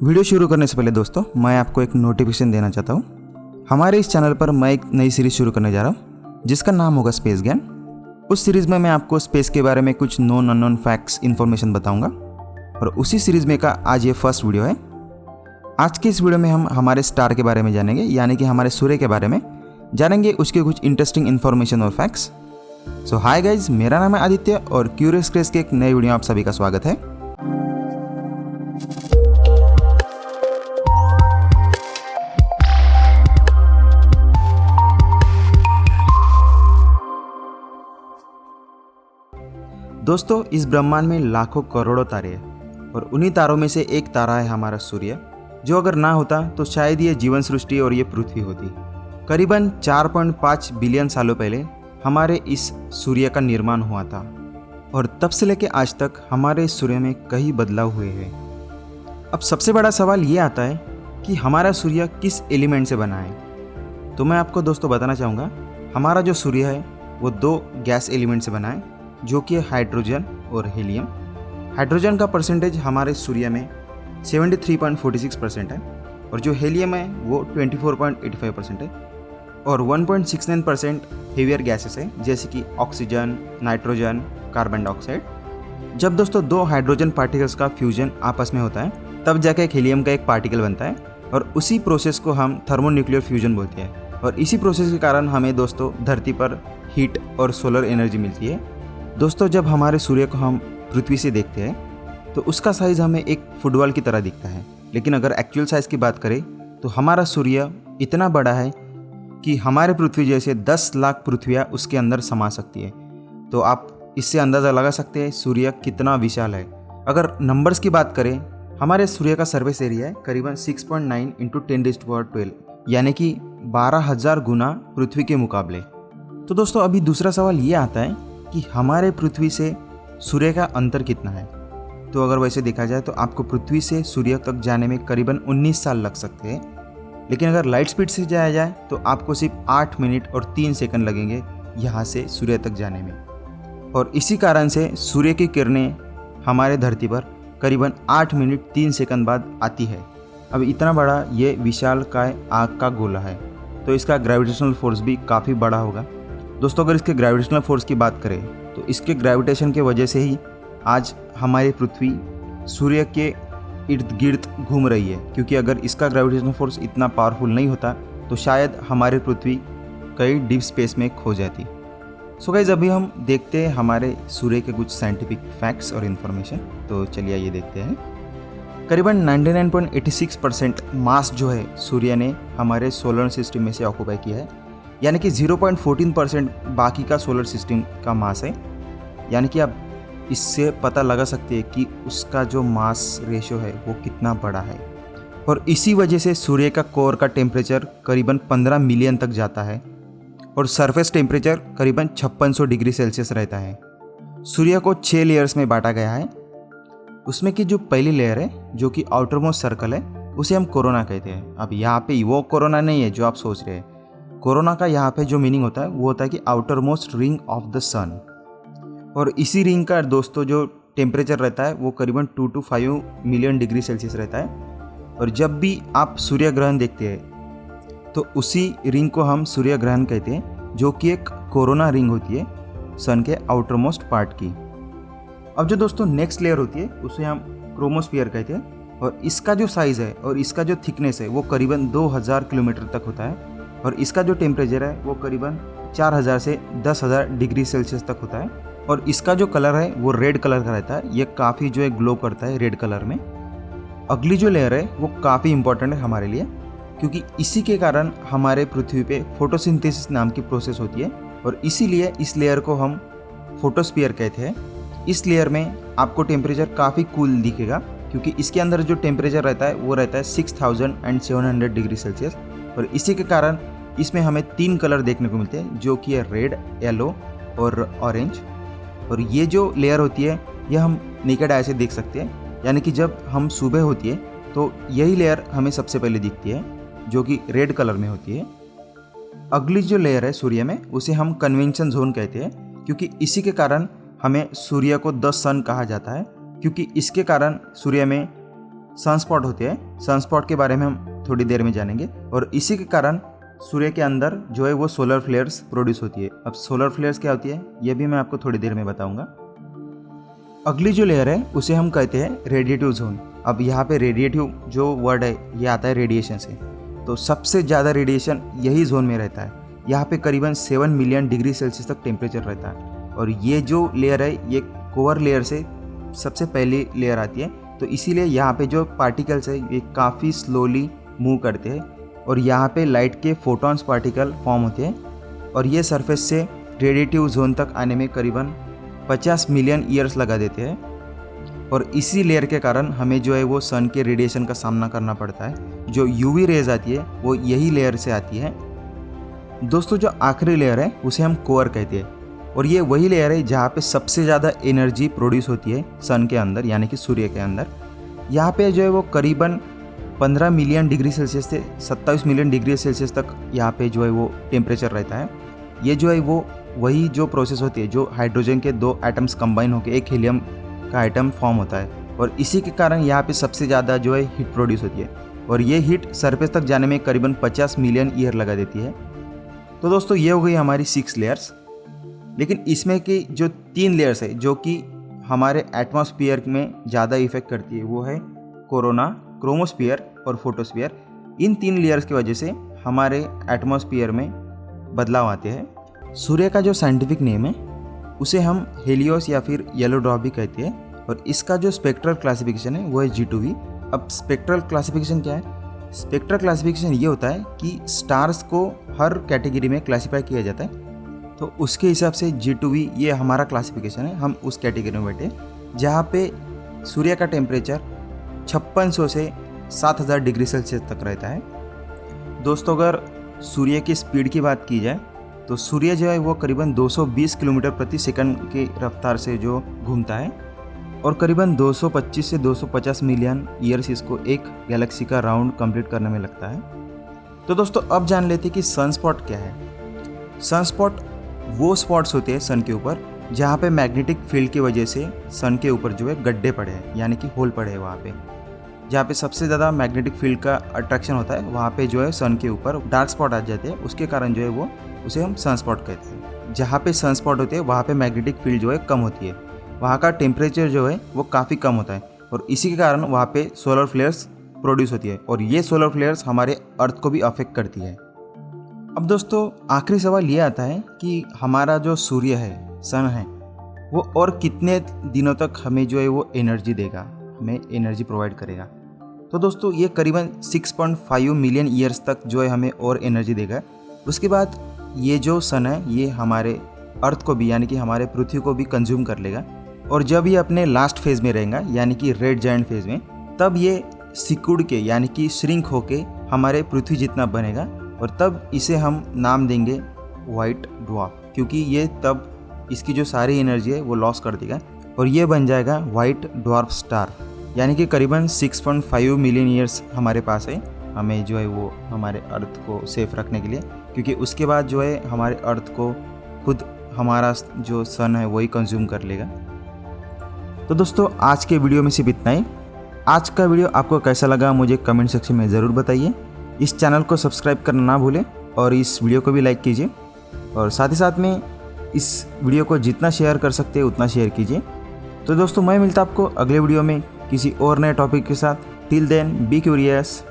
Video शुरू करने से पहले दोस्तों मैं आपको एक नोटिफिकेशन देना चाहता हूँ। हमारे इस चैनल पर मैं एक नई सीरीज़ शुरू करने जा रहा हूँ जिसका नाम होगा स्पेस ज्ञान। उस सीरीज़ में मैं आपको स्पेस के बारे में कुछ नोन अननोन फैक्ट्स इन्फॉर्मेशन बताऊँगा और उसी सीरीज़ में का आज ये फर्स्ट वीडियो है। आज की इस वीडियो में हम हमारे स्टार के बारे में जानेंगे, यानी कि हमारे सूर्य के बारे में जानेंगे, उसके कुछ इंटरेस्टिंग इन्फॉर्मेशन और फैक्ट्स। सो हाय गाइज, मेरा नाम है आदित्य और क्यूरियस क्रेज के एक नए वीडियो में आप सभी का स्वागत है। दोस्तों, इस ब्रह्मांड में लाखों करोड़ों तारे हैं और उन्हीं तारों में से एक तारा है हमारा सूर्य, जो अगर ना होता तो शायद ये जीवन सृष्टि और ये पृथ्वी होती। करीबन 4.5 बिलियन सालों पहले हमारे इस सूर्य का निर्माण हुआ था और तब से लेकर आज तक हमारे सूर्य में कई बदलाव हुए हैं। अब सबसे बड़ा सवाल ये आता है कि हमारा सूर्य किस एलिमेंट से बना है। तो मैं आपको दोस्तों बताना चाहूँगा, हमारा जो सूर्य है वो 2 गैस एलिमेंट से बना है, जो कि हाइड्रोजन और हीलियम। हाइड्रोजन का परसेंटेज हमारे सूर्य में 73.46% है और जो हीलियम है वो 24.85% है और 1.69% हेवियर गैसेस है, जैसे कि ऑक्सीजन, नाइट्रोजन, कार्बन डाइऑक्साइड। जब दोस्तों 2 हाइड्रोजन पार्टिकल्स का फ्यूजन आपस में होता है तब जाकर एक हीलियम का एक पार्टिकल बनता है और उसी प्रोसेस को हम थर्मोन्यूक्लियर फ्यूजन बोलते हैं। और इसी प्रोसेस के कारण हमें दोस्तों धरती पर हीट और सोलर एनर्जी मिलती है। दोस्तों, जब हमारे सूर्य को हम पृथ्वी से देखते हैं तो उसका साइज़ हमें एक फुटबॉल की तरह दिखता है, लेकिन अगर एक्चुअल साइज़ की बात करें तो हमारा सूर्य इतना बड़ा है कि हमारे पृथ्वी जैसे 10 लाख पृथ्वियाँ उसके अंदर समा सकती है। तो आप इससे अंदाज़ा लगा सकते हैं सूर्य कितना विशाल है। अगर नंबर्स की बात करें, हमारे सूर्य का सरफेस एरिया है करीबन 6.9 × 10⁻12, यानी कि 12,000 गुना पृथ्वी के मुकाबले। तो दोस्तों, अभी दूसरा सवाल ये आता है कि हमारे पृथ्वी से सूर्य का अंतर कितना है। तो अगर वैसे देखा जाए तो आपको पृथ्वी से सूर्य तक जाने में करीबन 19 साल लग सकते हैं, लेकिन अगर लाइट स्पीड से जाया जाए तो आपको सिर्फ 8 मिनट और 3 सेकंड लगेंगे यहाँ से सूर्य तक जाने में। और इसी कारण से सूर्य की किरणें हमारे धरती पर करीबन 8 मिनट 3 सेकंड बाद आती है। अब इतना बड़ा ये विशालकाय आग का गोला है, तो इसका ग्रेविटेशनल फोर्स भी काफ़ी बड़ा होगा। दोस्तों, अगर इसके ग्रेविटेशनल फोर्स की बात करें तो इसके ग्रेविटेशन के वजह से ही आज हमारी पृथ्वी सूर्य के इर्द गिर्द घूम रही है, क्योंकि अगर इसका ग्रेविटेशनल फोर्स इतना पावरफुल नहीं होता तो शायद हमारी पृथ्वी कई डीप स्पेस में खो जाती। सो गाइस, अभी हम देखते हैं हमारे सूर्य के कुछ साइंटिफिक फैक्ट्स और इन्फॉर्मेशन। तो चलिए ये देखते हैं। करीबन 99.86% मास जो है सूर्य ने हमारे सोलर सिस्टम में से ऑक्यूपाई किया है, यानी कि 0.14% बाकी का सोलर सिस्टम का मास है। यानी कि आप इससे पता लगा सकते हैं कि उसका जो मास रेशो है वो कितना बड़ा है। और इसी वजह से सूर्य का कोर का टेम्परेचर करीबन 15 मिलियन तक जाता है और सरफेस टेम्परेचर करीबन 5600 डिग्री सेल्सियस रहता है। सूर्य को 6 लेयर्स में बांटा गया है। उसमें की जो पहली लेयर है, जो कि आउटर मोस्ट सर्कल है, उसे हम कोरोना कहते हैं। अब यहाँ पे वो कोरोना नहीं है जो आप सोच रहे हैं। कोरोना का यहाँ पे जो मीनिंग होता है वो होता है कि outer most ring of the sun. और इसी रिंग का दोस्तों जो टेम्परेचर रहता है वो करीबन 2 to 5 मिलियन डिग्री सेल्सियस रहता है। और जब भी आप सूर्य ग्रहण देखते हैं तो उसी रिंग को हम सूर्य ग्रहण कहते हैं, जो कि एक कोरोना रिंग होती है सन के आउटर मोस्ट पार्ट की। अब जो दोस्तों नेक्स्ट लेयर होती है उसे हम क्रोमोस्फीयर कहते हैं और इसका जो साइज़ है और इसका जो थिकनेस है वो करीबन 2000 किलोमीटर तक होता है और इसका जो टेम्परेचर है वो करीबन 4000 से 10,000 डिग्री सेल्सियस तक होता है। और इसका जो कलर है वो रेड कलर का रहता है। ये काफ़ी जो है ग्लो करता है रेड कलर में। अगली जो लेयर है वो काफ़ी इंपॉर्टेंट है हमारे लिए, क्योंकि इसी के कारण हमारे पृथ्वी पे फोटोसिंथेसिस नाम की प्रोसेस होती है और इसीलिए इस लेयर को हम फोटोस्फीयर कहते हैं। इस लेयर में आपको टेम्परेचर काफ़ी कूल दिखेगा, क्योंकि इसके अंदर जो टेम्परेचर रहता है वो रहता है 6700 डिग्री सेल्सियस। और इसी के कारण इसमें हमें 3 कलर देखने को मिलते हैं, जो कि है रेड, येलो और ऑरेंज। और ये जो लेयर होती है ये हम नेकेड आई से देख सकते हैं, यानी कि जब हम सुबह होती है तो यही लेयर हमें सबसे पहले दिखती है, जो कि रेड कलर में होती है। अगली जो लेयर है सूर्य में उसे हम कन्वेंशन जोन कहते हैं, क्योंकि इसी के कारण हमें सूर्य को द सन कहा जाता है, क्योंकि इसके कारण सूर्य में सनस्पॉट होते हैं। सनस्पॉट के बारे में हम थोड़ी देर में जानेंगे। और इसी के कारण सूर्य के अंदर जो है वो सोलर फ्लेयर्स प्रोड्यूस होती है। अब सोलर फ्लेयर्स क्या होती है ये भी मैं आपको थोड़ी देर में बताऊंगा। अगली जो लेयर है उसे हम कहते हैं रेडिएटिव जोन। अब यहाँ पे रेडिएटिव जो वर्ड है ये आता है रेडिएशन से। तो सबसे ज़्यादा रेडिएशन यही जोन में रहता है। यहाँ पे करीबन 7 मिलियन डिग्री सेल्सियस तक टेम्परेचर रहता है। और ये जो लेयर है ये कोर लेयर से सबसे पहली लेयर आती है। तो इसीलिए यहाँ पे जो पार्टिकल्स है ये काफ़ी स्लोली मूव करते हैं और यहाँ पे लाइट के फोटॉन्स पार्टिकल फॉर्म होते हैं और ये सरफेस से रेडिएटिव जोन तक आने में करीबन 50 मिलियन ईयर्स लगा देते हैं। और इसी लेयर के कारण हमें जो है वो सन के रेडिएशन का सामना करना पड़ता है। जो यूवी रेज आती है वो यही लेयर से आती है। दोस्तों जो आखिरी लेयर है उसे हम कोर कहते हैं और ये वही लेयर है जहाँ पे सबसे ज़्यादा एनर्जी प्रोड्यूस होती है सन के अंदर यानी कि सूर्य के अंदर। यहाँ पे जो है वो करीबन 15 मिलियन डिग्री सेल्सियस से 27 मिलियन डिग्री सेल्सियस तक यहाँ पे जो है वो टेम्परेचर रहता है। ये जो है वो वही जो प्रोसेस होती है जो हाइड्रोजन के 2 एटम्स कंबाइन होकर एक हीलियम का एटम फॉर्म होता है और इसी के कारण यहाँ पे सबसे ज़्यादा जो है हीट प्रोड्यूस होती है और ये हीट सरफेस तक जाने में करीबन 50 मिलियन ईयर लगा देती है। तो दोस्तों ये हो गई हमारी 6 लेयर्स। लेकिन इसमें की जो 3 लेयर्स है जो कि हमारे एटमॉस्फेयर में ज़्यादा इफेक्ट करती है वो है कोरोना, क्रोमोस्फीयर और फोटोस्फीयर। इन 3 लेयर्स की वजह से हमारे एटमॉस्फेयर में बदलाव आते हैं। सूर्य का जो साइंटिफिक नेम है उसे हम हेलियोस या फिर येलो ड्वार्फ भी कहते हैं और इसका जो स्पेक्ट्रल क्लासिफिकेशन है वो है G2V। अब स्पेक्ट्रल क्लासिफिकेशन क्या है? स्पेक्ट्रल क्लासिफिकेशन ये होता है कि स्टार्स को हर कैटेगरी में क्लासीफाई किया जाता है। तो उसके हिसाब से G2V ये हमारा क्लासिफिकेशन है। हम उस कैटेगरी में बैठे जहाँ पे सूर्य का टेम्परेचर 5600 से 7000 डिग्री सेल्सियस तक रहता है। दोस्तों अगर सूर्य की स्पीड की बात की जाए तो सूर्य जो है वो करीबन 220 किलोमीटर प्रति सेकंड की रफ्तार से जो घूमता है और करीबन 225 से 250 मिलियन ईयर्स इसको एक गैलेक्सी का राउंड कंप्लीट करने में लगता है। तो दोस्तों अब जान लेते हैं कि सनस्पॉट क्या है। सनस्पॉट वो स्पॉट्स होते हैं सन के ऊपर जहाँ पे मैग्नेटिक फील्ड की वजह से सन के ऊपर जो है गड्ढे पड़े हैं यानी कि होल पड़े हैं। वहाँ पे जहाँ पे सबसे ज़्यादा मैग्नेटिक फील्ड का अट्रैक्शन होता है वहाँ पे जो है सन के ऊपर डार्क स्पॉट आ जाते हैं। उसके कारण जो है वो उसे हम सनस्पॉट कहते हैं। जहाँ पे सनस्पॉट होते हैं वहाँ पे मैग्नेटिक फील्ड जो है कम होती है, वहाँ का टेम्परेचर जो है वो काफ़ी कम होता है और इसी के कारण वहाँ पे सोलर फ्लेयर्स प्रोड्यूस होती है और ये सोलर फ्लेयर्स हमारे अर्थ को भी अफेक्ट करती है। अब दोस्तों आखिरी सवाल ये आता है कि हमारा जो सूर्य है, सन है, वो और कितने दिनों तक हमें जो है वो एनर्जी देगा, हमें एनर्जी प्रोवाइड करेगा। तो दोस्तों ये करीबन 6.5 मिलियन ईयर्स तक जो है हमें और एनर्जी देगा। उसके बाद ये जो सन है ये हमारे अर्थ को भी यानी कि हमारे पृथ्वी को भी कंज्यूम कर लेगा और जब ये अपने लास्ट फेज़ में रहेगा यानी कि रेड जायंट फेज़ में, तब ये सिकुड़ के यानी कि श्रिंक होके हमारे पृथ्वी जितना बनेगा और तब इसे हम नाम देंगे वाइट ड्वार्फ, क्योंकि ये तब इसकी जो सारी एनर्जी है वो लॉस कर देगा और ये बन जाएगा वाइट ड्वार्फ स्टार। यानी कि करीबन 6.5 मिलियन ईयर्स हमारे पास है हमें जो है वो हमारे अर्थ को सेफ रखने के लिए, क्योंकि उसके बाद जो है हमारे अर्थ को खुद हमारा जो सन है वही कंज्यूम कर लेगा। तो दोस्तों आज के वीडियो में सिर्फ इतना ही। आज का वीडियो आपको कैसा लगा मुझे कमेंट सेक्शन में ज़रूर बताइए। इस चैनल को सब्सक्राइब करना ना भूलें और इस वीडियो को भी लाइक कीजिए और साथ ही साथ में इस वीडियो को जितना शेयर कर सकते हैं उतना शेयर कीजिए। तो दोस्तों मैं मिलता आपको अगले वीडियो में किसी और नए टॉपिक के साथ। Till then be curious.